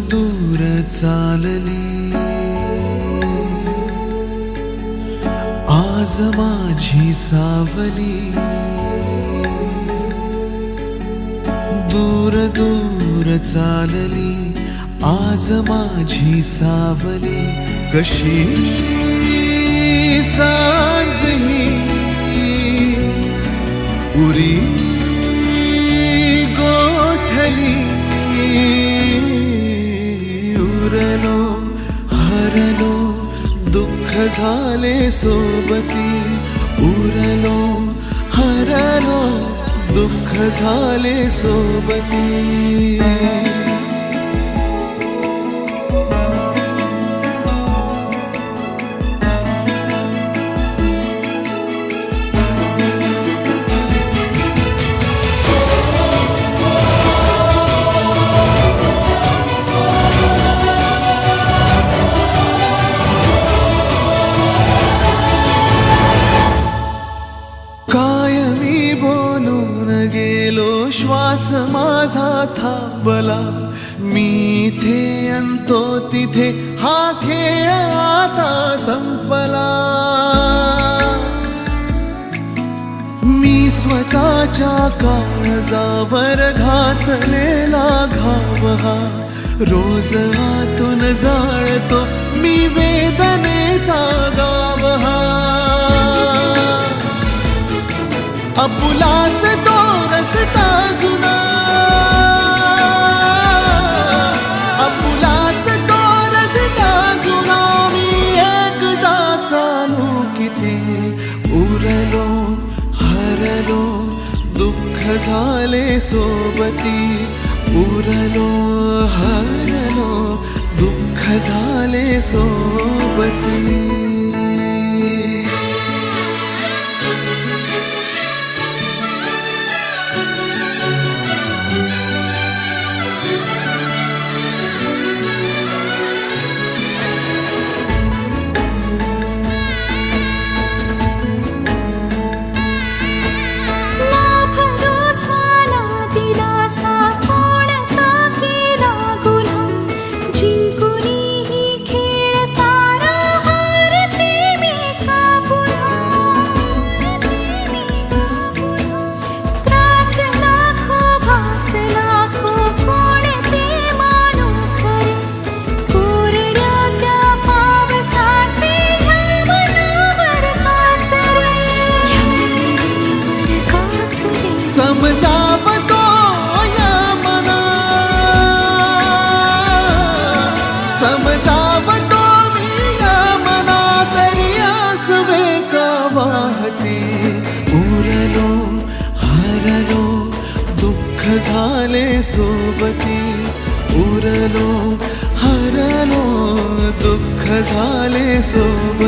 दूर चालली आज माझी सावली, दूर दूर चालली आज माझी सावली, कशी सांज ही उरी गोठली, उरलो हरलो दुःख झाले सोबती, उरलो हरलो दुःख झाले सोबती। कायमी बोलून गेलो श्वास माझा थांबला, मी इथे अंतो तिथे हा खेळ आता संपला। मी स्वतःच्या काळजावर घातलेला घाव हा, रोज आतून जाळतो मी वेदनेचा गाव हा। आपुलाच तो रस्ता जुना, आपुलाच तो रस्ता जुना, मी एकटा चालू किती, उरलो हरलो दुःख झाले सोबती, उरलो हरलो दुःख झाले सोबती। समजावतो या मना, समजावतो मी या मना, तरी आसवे का वाहती, उरलो हरलो दुःख झाले सोबती, उरलो हरलो दुःख झाले सोबती।